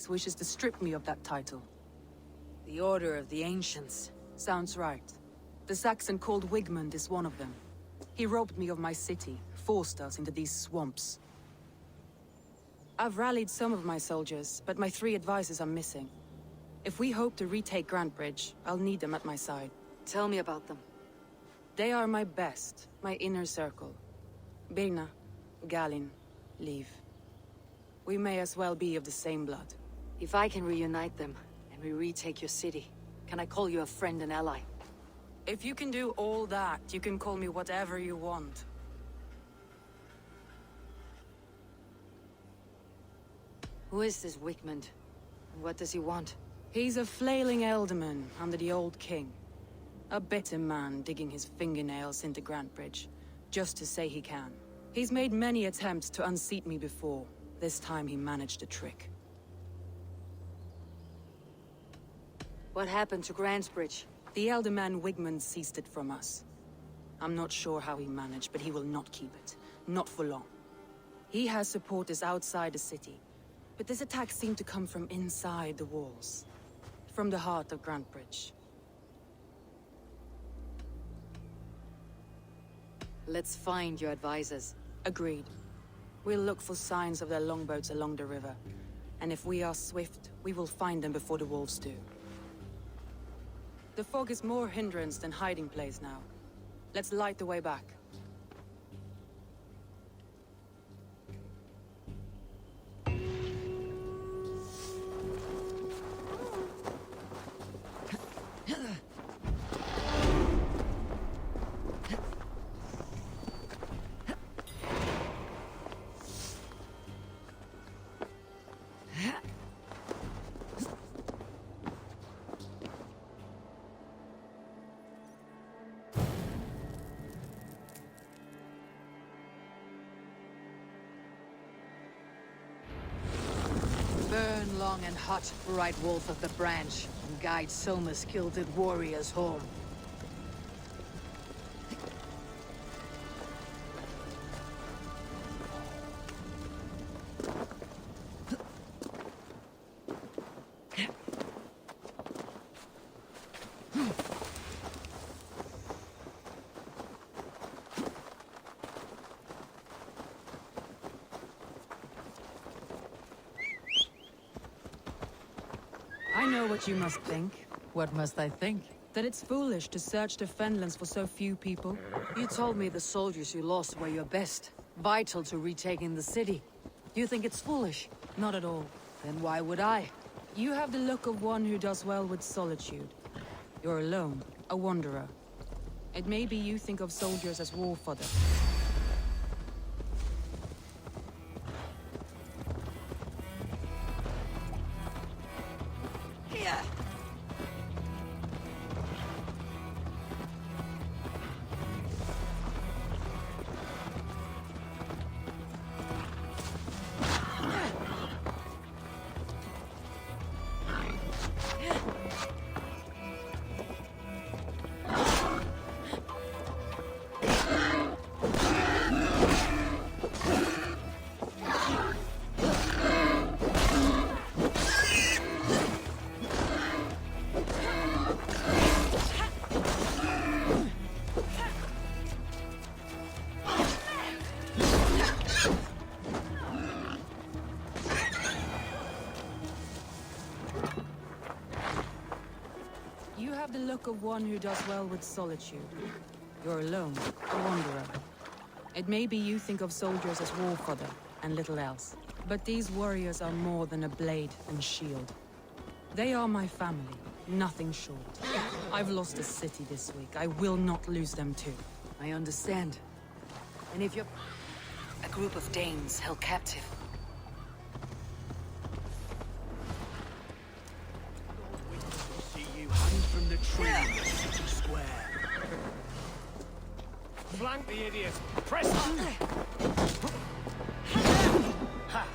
Wishes to strip me of that title. The Order of the Ancients. Sounds right. The Saxon called Wigmund is one of them. He robbed me of my city, forced us into these swamps. I've rallied some of my soldiers, but my 3 advisors are missing. If we hope to retake Grantebridge, I'll need them at my side. Tell me about them. They are my best, my inner circle. Birna, Galin, Liv. We may as well be of the same blood. If I can reunite them, and we retake your city, can I call you a friend and ally? If you can do all that, you can call me whatever you want. Who is this Wigmund? And what does he want? He's a flailing alderman under the old king. A bitter man digging his fingernails into Grantebridge, just to say he can. He's made many attempts to unseat me before. This time he managed a trick. What happened to Grantebridge? The alderman Wigmund seized it from us. I'm not sure how he managed, but he will not keep it. Not for long. He has supporters outside the city, but this attack seemed to come from inside the walls. From the heart of Grantebridge. Let's find your advisors. Agreed. We'll look for signs of their longboats along the river. And if we are swift, we will find them before the wolves do. The fog is more hindrance than hiding place now. Let's light the way back. Burn long and hot, bright wolf of the branch, and guide Soma's gilded warriors home. I know what you must think. What must I think? That it's foolish to search the Fenlands for so few people. You told me the soldiers you lost were your best, vital to retaking the city. You think it's foolish? Not at all. Then why would I? You have the look of one who does well with solitude. You're alone, a wanderer. It may be you think of soldiers as war fodder. You have the look of one who does well with solitude. You're alone, a wanderer. It may be you think of soldiers as war fodder and little else. But these warriors are more than a blade and shield. They are my family, nothing short. I've lost a city this week. I will not lose them too. I understand. And if you're a group of Danes held captive, See you hang from the tree in the city square. Flank the idiot. Press on. Ha.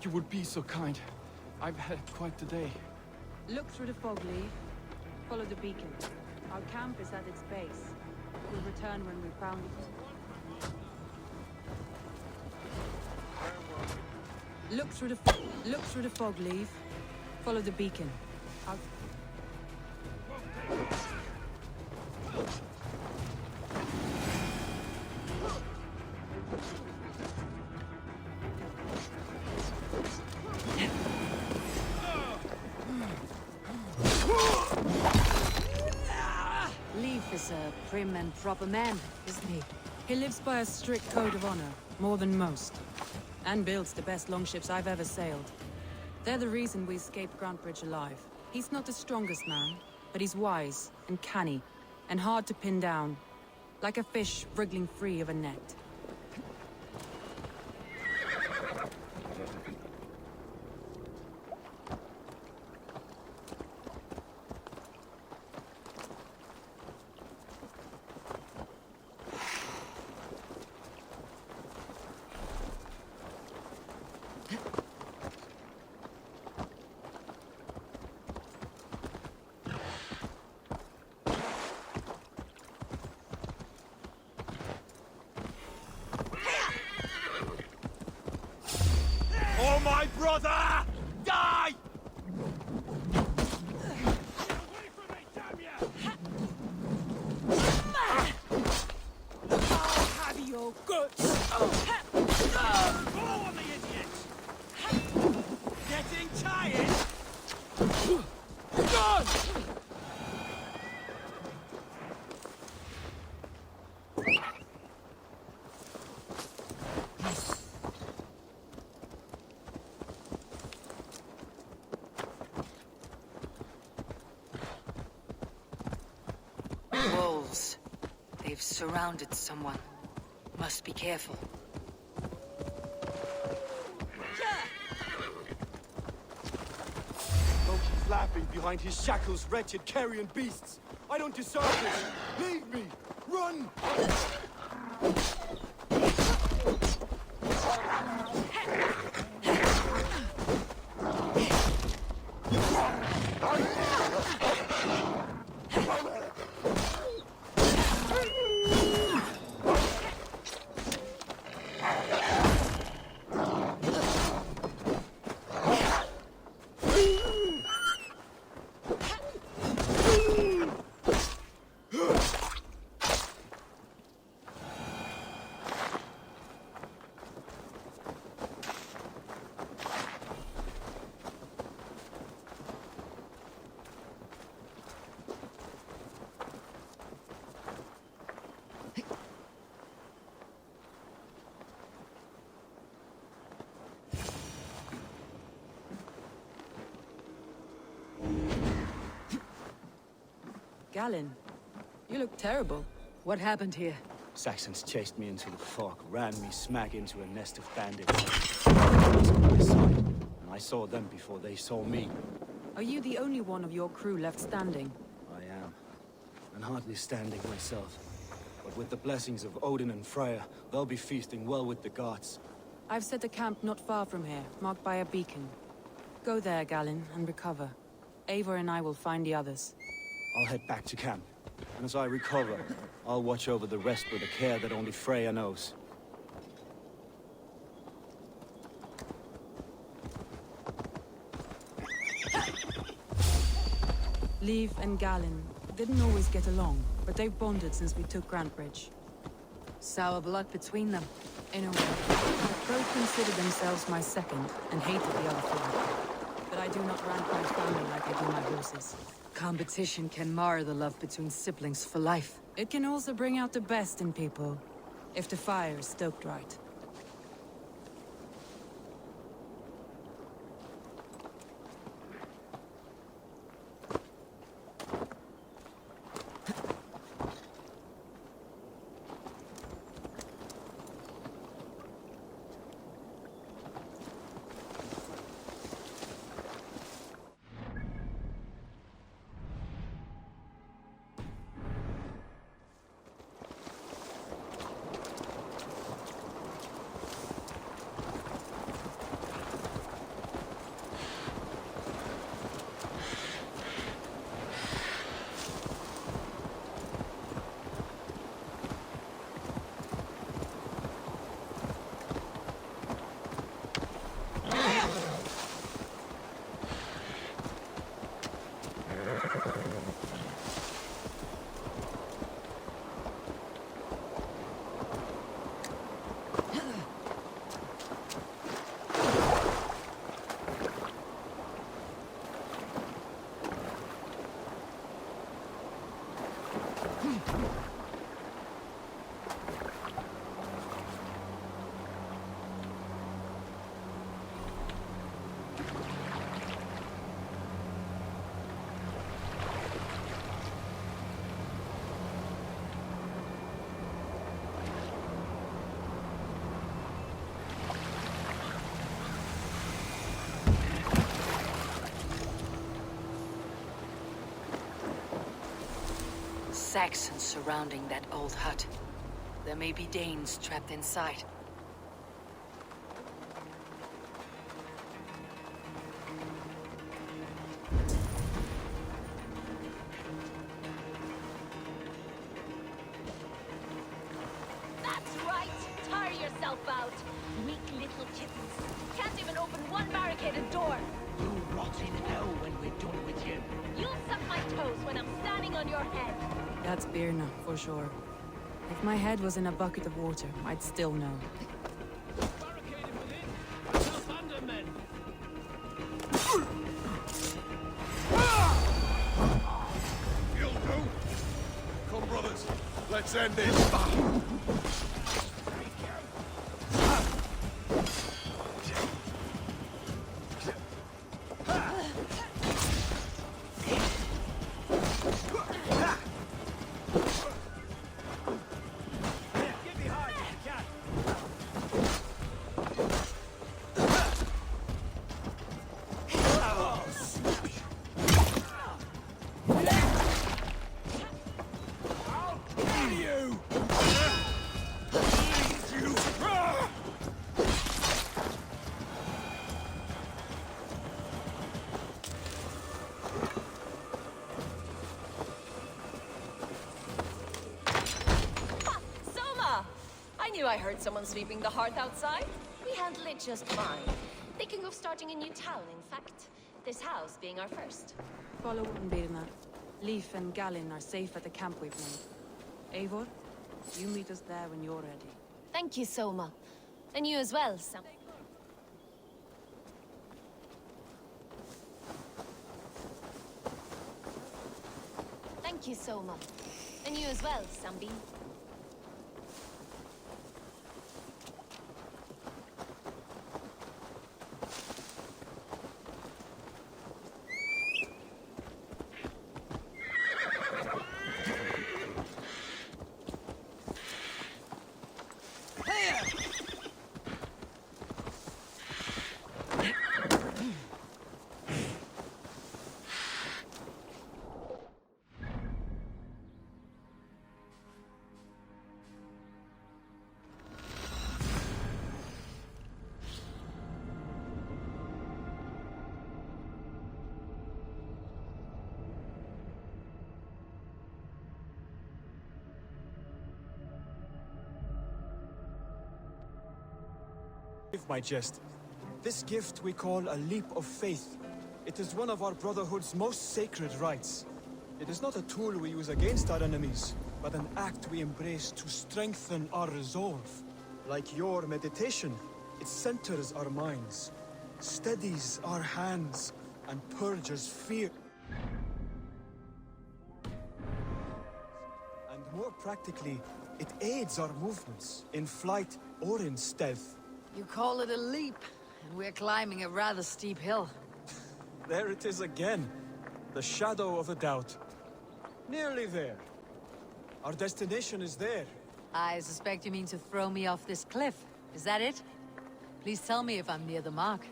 you would be so kind. I've had quite the day. Look through the fog, Lee. Follow the beacon. Our camp is at its base. We'll return when we've found it. Look through the fog, Leave. Follow the beacon. Our... Leaf is a prim and proper man, isn't he? He lives by a strict code of honor, more than most. And builds the best longships I've ever sailed. They're the reason we escaped Grantbridge alive. He's not the strongest man, but he's wise and canny, and hard to pin down. Like a fish wriggling free of a net. Oh, my brother! Die! Away from me, damn you! I'll have your guts! Go on, the idiot! Getting tired? Gone! Wolves. They've surrounded someone. Must be careful. Loki's laughing behind his shackles, wretched carrion beasts. I don't deserve this. Leave me. Run! Galen, you look terrible. What happened here? Saxons chased me into the fog, ran me smack into a nest of bandits. My side, and I saw them before they saw me. Are you the only one of your crew left standing? I am, and hardly standing myself. But with the blessings of Odin and Freya, they'll be feasting well with the gods. I've set a camp not far from here, marked by a beacon. Go there, Galen, and recover. Eivor and I will find the others. I'll head back to camp, and as I recover, I'll watch over the rest with a care that only Freya knows. Leif and Galen didn't always get along, but they've bonded since we took Grantbridge. Sour blood between them. In a way, both consider themselves my second and hated the other four. But I do not rank my family like I do my horses. Competition can mar the love between siblings for life. It can also bring out the best in people, if the fire is stoked right. Saxons surrounding that old hut. There may be Danes trapped inside. That's right! Tire yourself out! Weak little kittens. Can't even open one barricaded door! You rot in hell when we're done with you. You'll suck my toes when I'm standing on your head! That's Birna, for sure. If my head was in a bucket of water, I'd still know. Barricaded within. Self-under men. You'll do. Come, brothers. Let's end this. I heard someone sweeping the hearth outside. We handle it just fine. Thinking of starting a new town, in fact. This house being our first. Follow on, Birna. Leif and Gallin are safe at the camp we've made. Eivor, you meet us there when you're ready. Thank you, Soma. And you as well, Sam. Thank you, Soma. And you as well, Sambi. My jest. This gift we call a leap of faith. It is one of our Brotherhood's most sacred rites. It is not a tool we use against our enemies, but an act we embrace to strengthen our resolve. Like your meditation, it centers our minds, steadies our hands, and purges fear. And more practically, it aids our movements, in flight or in stealth. You call it a leap, and we're climbing a rather steep hill. There it is again. The shadow of a doubt. Nearly there. Our destination is there. I suspect you mean to throw me off this cliff. Is that it? Please tell me if I'm near the mark.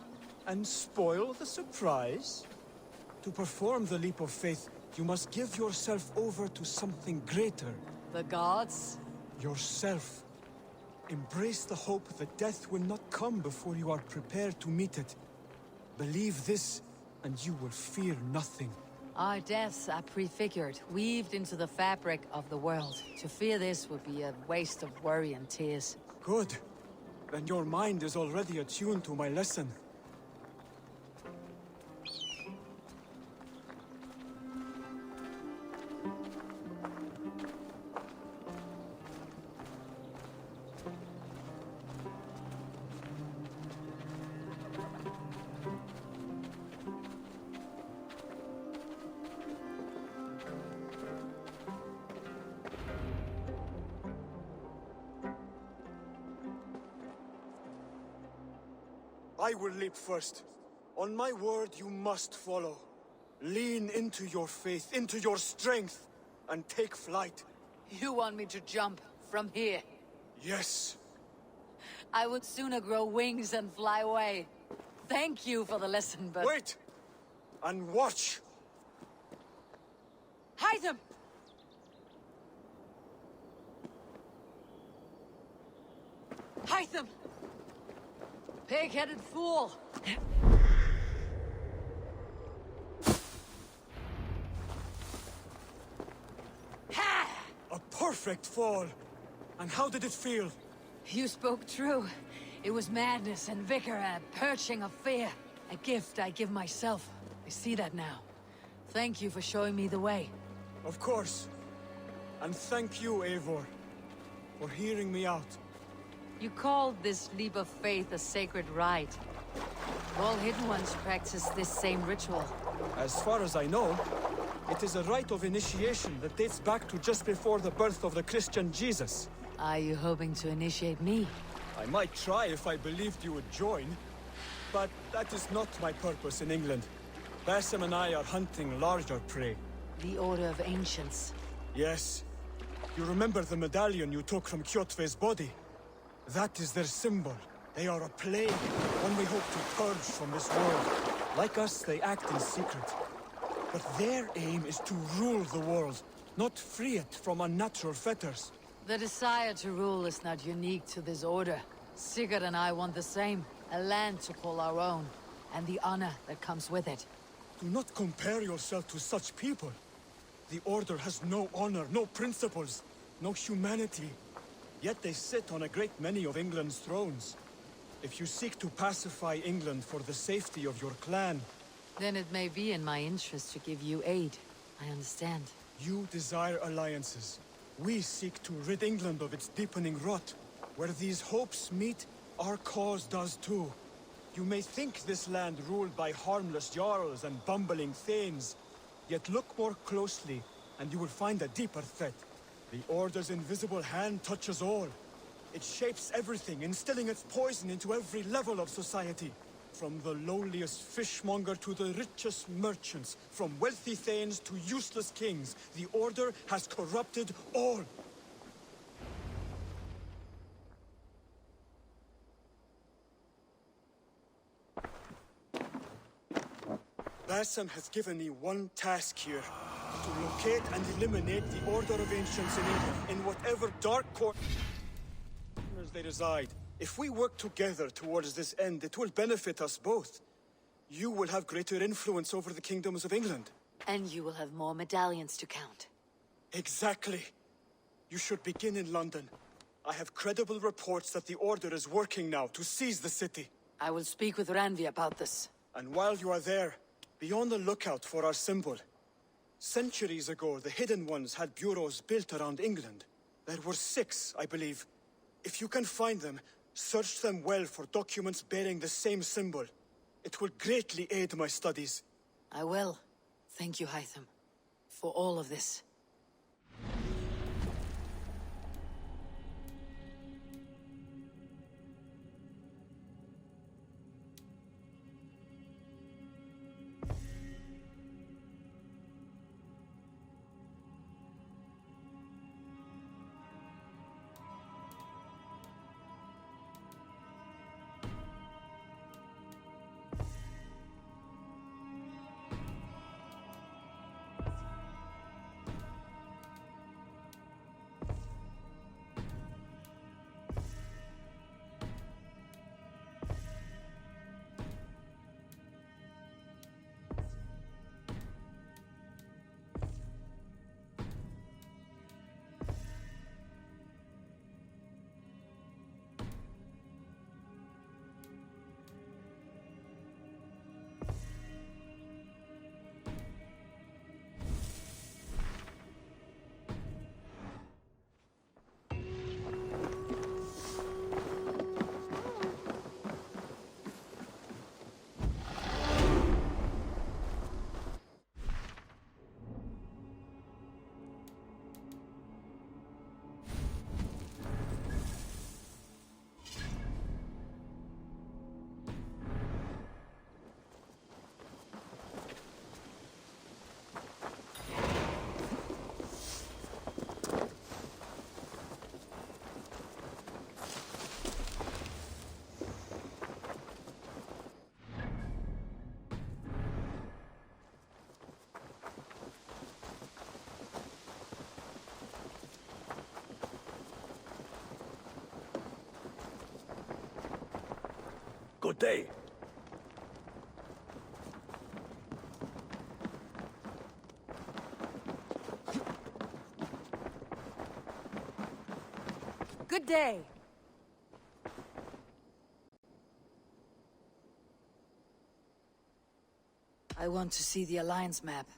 And spoil the surprise? To perform the leap of faith, you must give yourself over to something greater. The gods? Yourself. Embrace the hope that death will not come before you are prepared to meet it. Believe this, and you will fear nothing. Our deaths are prefigured, weaved into the fabric of the world. To fear this would be a waste of worry and tears. Good. Then your mind is already attuned to my lesson. I will leap first. On my word, you must follow. Lean into your faith, into your strength, and take flight. You want me to jump from here? Yes. I would sooner grow wings and fly away. Thank you for the lesson, but... Wait! And watch! Hytham! Hytham! Pig-headed fool! A perfect fall! And how did it feel? You spoke true. It was madness and vigor, a perching of fear. A gift I give myself. I see that now. Thank you for showing me the way. Of course. And thank you, Eivor, for hearing me out. You called this leap of faith a sacred rite. All Hidden Ones practice this same ritual. As far as I know, it is a rite of initiation that dates back to just before the birth of the Christian Jesus. Are you hoping to initiate me? I might try if I believed you would join, but that is not my purpose in England. Basim and I are hunting larger prey. The Order of Ancients. Yes. You remember the medallion you took from Kjotve's body? That is their symbol. They are a plague, one we hope to purge from this world. Like us, they act in secret. But their aim is to rule the world, not free it from unnatural fetters. The desire to rule is not unique to this order. Sigurd and I want the same. A land to call our own, and the honor that comes with it. Do not compare yourself to such people. The Order has no honor, no principles, no humanity. Yet they sit on a great many of England's thrones. If you seek to pacify England for the safety of your clan... Then it may be in my interest to give you aid. I understand. You desire alliances. We seek to rid England of its deepening rot. Where these hopes meet, our cause does too. You may think this land ruled by harmless jarls and bumbling thanes. Yet look more closely, and you will find a deeper threat. The Order's invisible hand touches all. It shapes everything, instilling its poison into every level of society. From the lowliest fishmonger to the richest merchants, from wealthy thanes to useless kings, the Order has corrupted all. Basim has given me one task here. To locate and eliminate the Order of Ancients in England, in whatever dark corners they reside. If we work together towards this end, it will benefit us both. You will have greater influence over the kingdoms of England. And you will have more medallions to count. Exactly. You should begin in London. I have credible reports that the Order is working now to seize the city. I will speak with Randvi about this. And while you are there, be on the lookout for our symbol. Centuries ago, the Hidden Ones had bureaus built around England. There were 6, I believe. If you can find them, search them well for documents bearing the same symbol. It will greatly aid my studies. I will. Thank you, Hytham, for all of this. Good day. Good day. I want to see the Alliance map.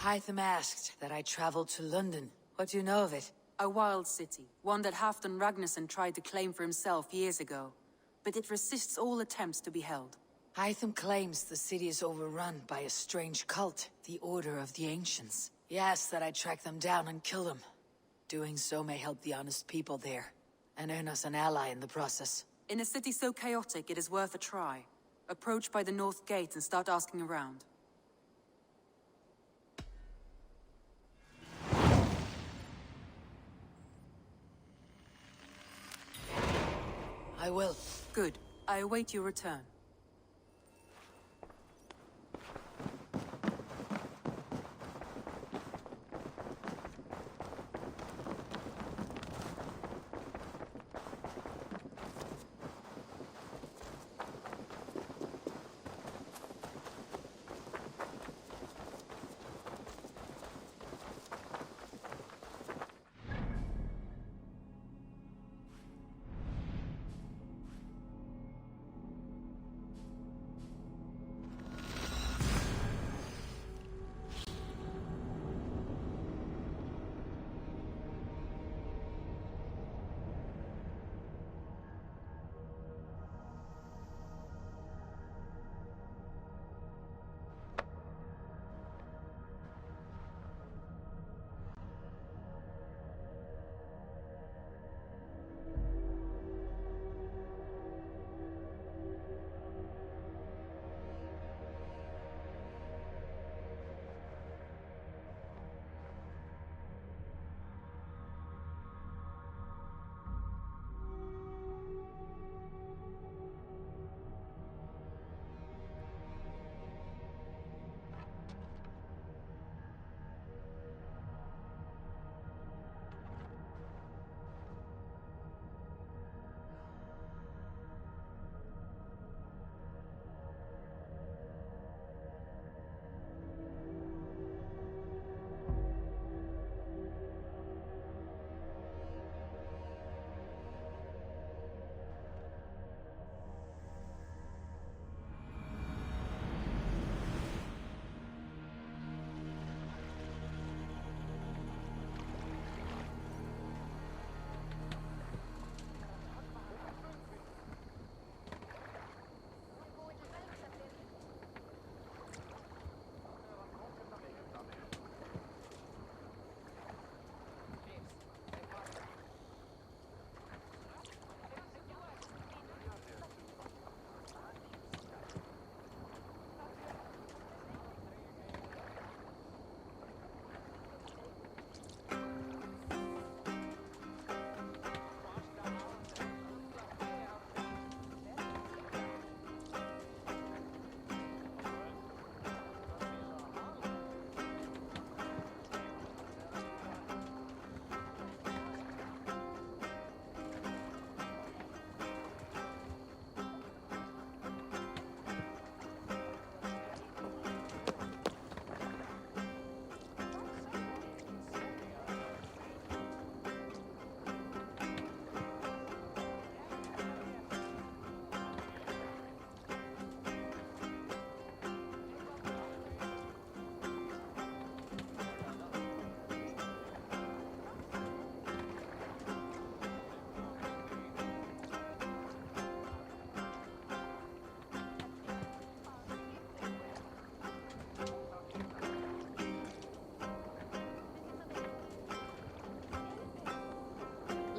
Hytham asked that I travel to London. What do you know of it? A wild city, one that Halfdan Ragnarsson tried to claim for himself years ago. But it resists all attempts to be held. Hytham claims the city is overrun by a strange cult, the Order of the Ancients. He asks that I track them down and kill them. Doing so may help the honest people there, and earn us an ally in the process. In a city so chaotic, it is worth a try. Approach by the North Gate and start asking around. I will. Good. I await your return.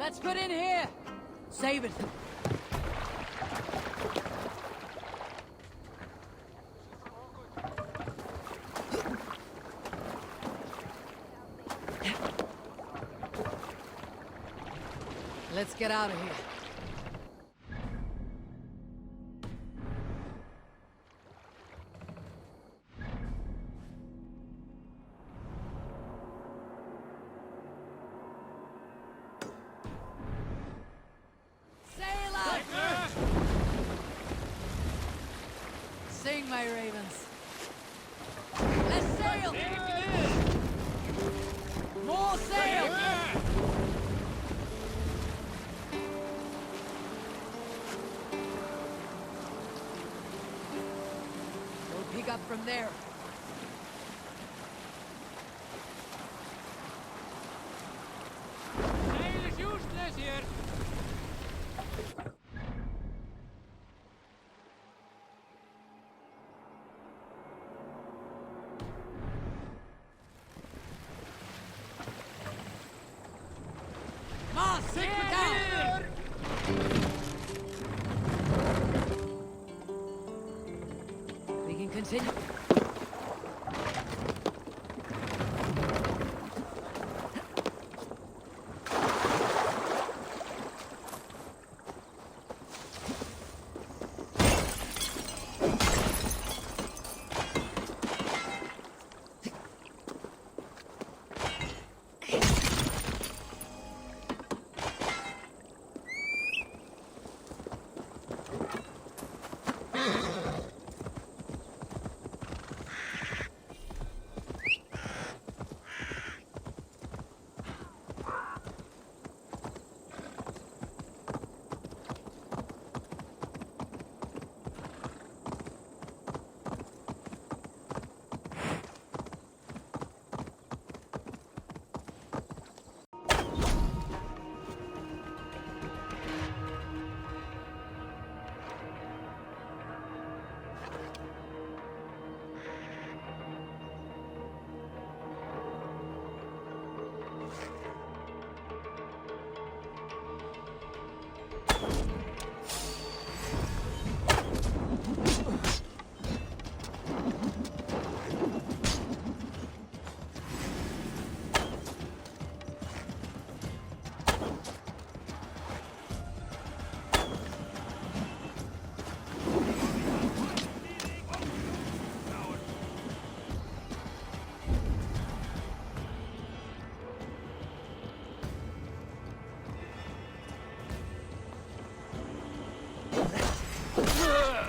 Let's put in here! Save it! Let's get out of here. my ravens. Let's sail! More sail! We'll pick up from there. Sail is useless here. Mars, take me down! We can continue.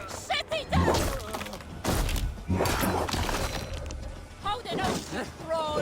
Set it down! Hold it up, roll!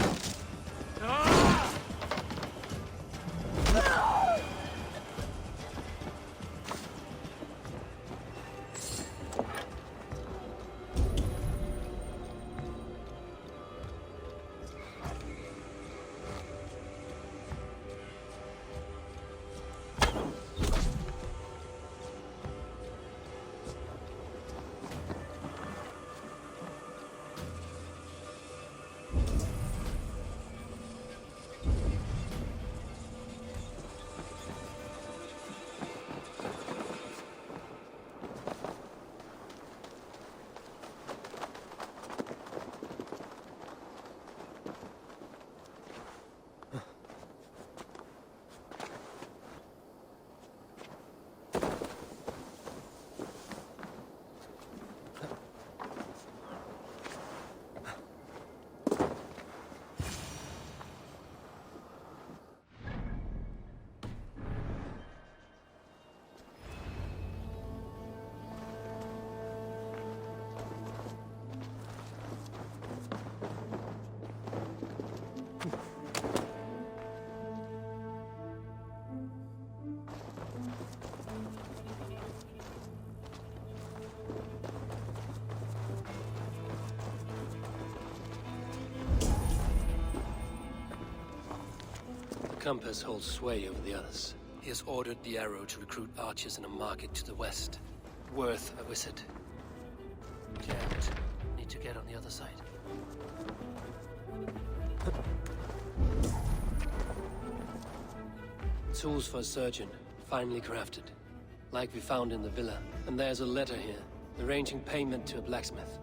Compass holds sway over the others. He has ordered the Arrow to recruit archers in a market to the west. Worth a visit. Can't. Need to get on the other side. Tools for a surgeon, finely crafted. Like we found in the villa. And there's a letter here, arranging payment to a blacksmith.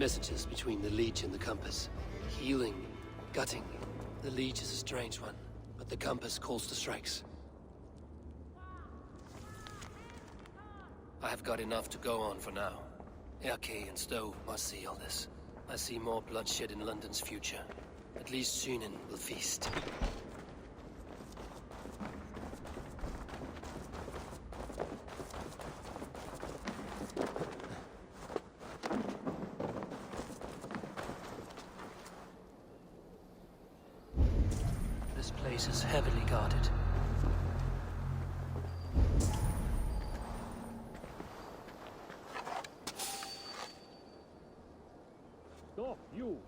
messages between the Leech and the Compass. Healing, gutting. The Leech is a strange one, but the Compass calls the strikes. I have got enough to go on for now. Erke and Stowe must see all this. I see more bloodshed in London's future. At least Sunan will feast. This place is heavily guarded. Stop, you!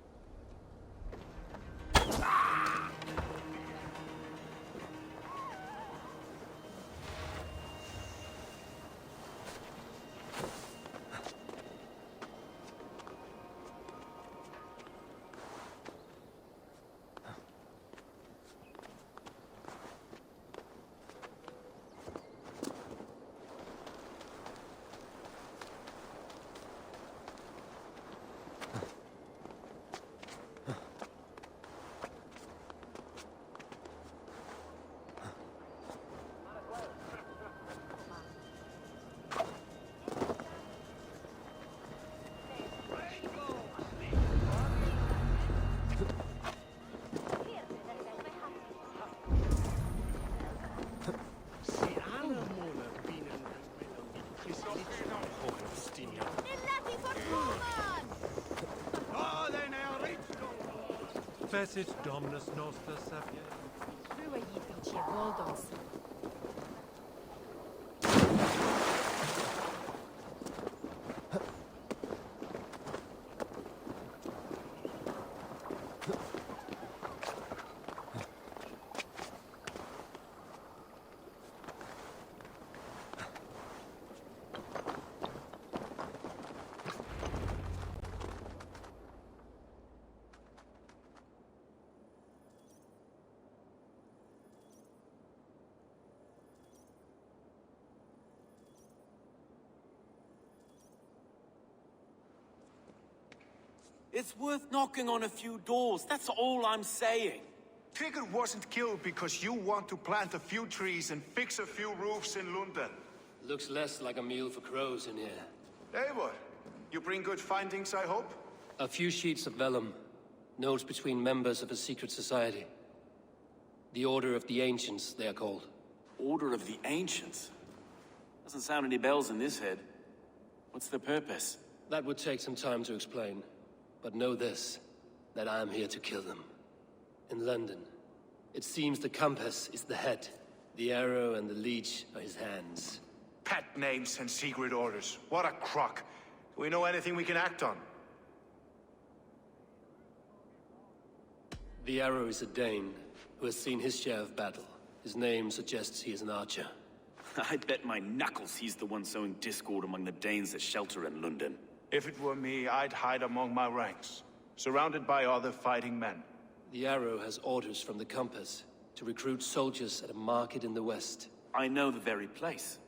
Fecit Dominus Noster Sapien. Rua yi pici voldos. It's worth knocking on a few doors, that's all I'm saying. Trigger wasn't killed because you want to plant a few trees and fix a few roofs in London. Looks less like a meal for crows in here. Eivor, you bring good findings, I hope? A few sheets of vellum. Notes between members of a secret society. The Order of the Ancients, they are called. Order of the Ancients? Doesn't sound any bells in this head. What's the purpose? That would take some time to explain. But know this, that I am here to kill them. In London, it seems the Compass is the head. The arrow and the leech are his hands. Pet names and secret orders. What a crock. Do we know anything we can act on? The arrow is a Dane, who has seen his share of battle. His name suggests he is an archer. I bet my knuckles he's the one sowing discord among the Danes that shelter in London. If it were me, I'd hide among my ranks, surrounded by other fighting men. The arrow has orders from the Compass to recruit soldiers at a market in the west. I know the very place.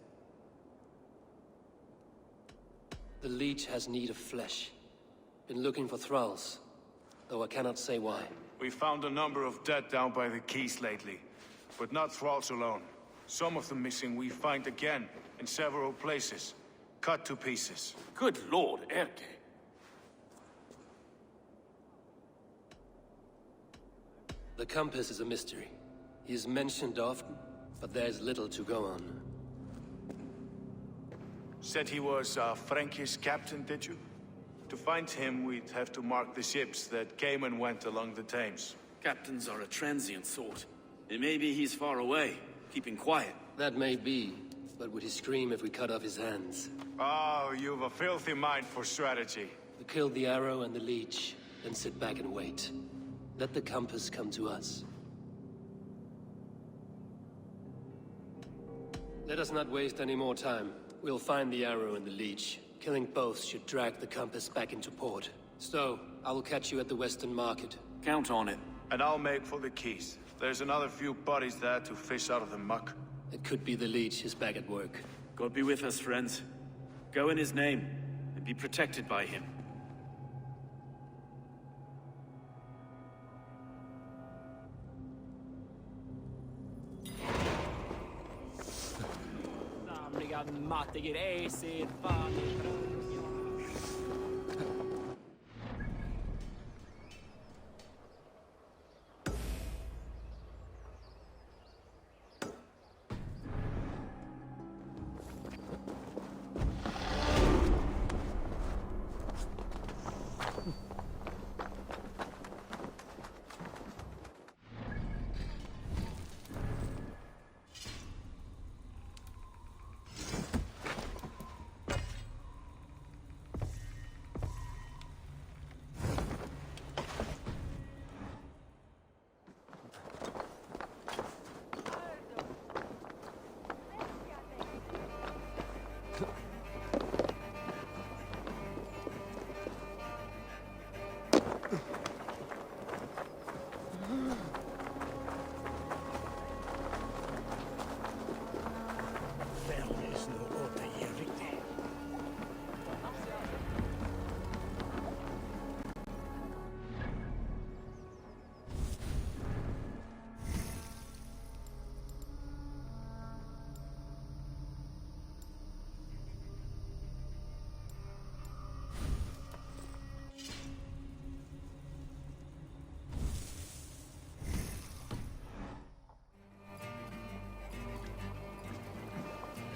The leech has need of flesh. Been looking for thralls, though I cannot say why. We found a number of dead down by the quays lately, but not thralls alone. Some of the missing we find again in several places, cut to pieces. Good lord, Erke. The Compass is a mystery. He is mentioned often, but there's little to go on. Said he was a Frankish captain, did you? To find him, we'd have to mark the ships that came and went along the Thames. Captains are a transient sort. It may be he's far away, keeping quiet. That may be, but would he scream if we cut off his hands? Oh, you've a filthy mind for strategy. We kill the arrow and the leech, then sit back and wait. Let the Compass come to us. Let us not waste any more time. We'll find the arrow and the leech. Killing both should drag the Compass back into port. Stowe, I will catch you at the Western Market. Count on it. And I'll make for the quays. There's another few bodies there to fish out of the muck. It could be the leech is back at work. God be with us, friends. Go in his name, and be protected by him. mattigir esid, fan.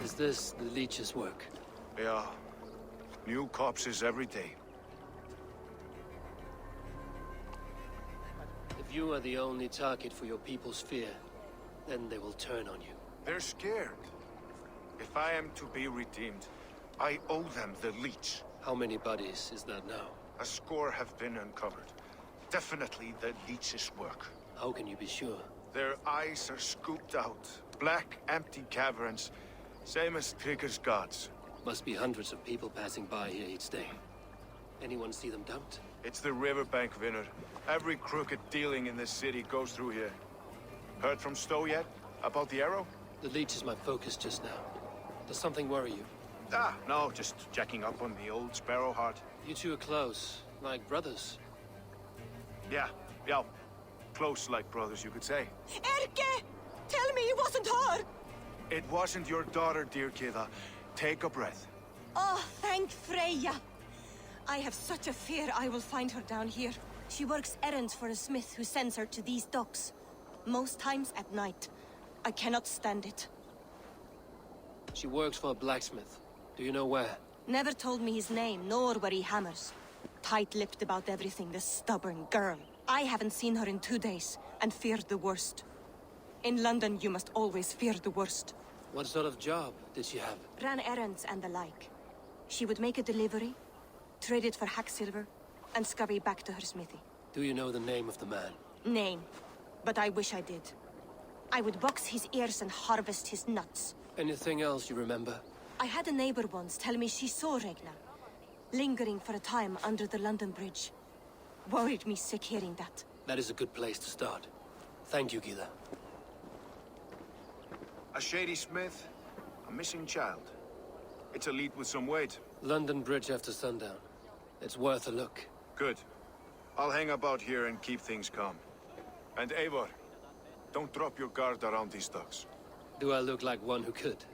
Is this the leech's work? Yeah. New corpses every day. If you are the only target for your people's fear, then they will turn on you. They're scared. If I am to be redeemed, I owe them the leech. How many bodies is that now? A score have been uncovered. Definitely the leech's work. How can you be sure? Their eyes are scooped out. Black, empty caverns. Same as Trigger's gods. Must be hundreds of people passing by here each day. Anyone see them dumped? It's the riverbank, Vinner. Every crooked dealing in this city goes through here. Heard from Stowe yet? About the arrow? The leech is my focus just now. Does something worry you? Ah, no, just checking up on the old Sparrowheart. You two are close, like brothers. Yeah. Close like brothers, you could say. Erke! Tell me it wasn't her! It wasn't your daughter, dear Kida. Take a breath. Oh, thank Freya. I have such a fear I will find her down here. She works errands for a smith who sends her to these docks. Most times at night. I cannot stand it. She works for a blacksmith. Do you know where? Never told me his name, nor where he hammers. Tight-lipped about everything, the stubborn girl. I haven't seen her in 2 days, and feared the worst. In London, you must always fear the worst. What sort of job did she have? Ran errands and the like. She would make a delivery, trade it for hack silver, and scurry back to her smithy. Do you know the name of the man? Name. But I wish I did. I would box his ears and harvest his nuts. Anything else you remember? I had a neighbor once tell me she saw Regna, lingering for a time under the London Bridge. Worried me sick hearing that. That is a good place to start. Thank you, Gila. A shady smith, a missing child. It's a lead with some weight. London Bridge after sundown. It's worth a look. Good. I'll hang about here and keep things calm. And Eivor, don't drop your guard around these docks. Do I look like one who could?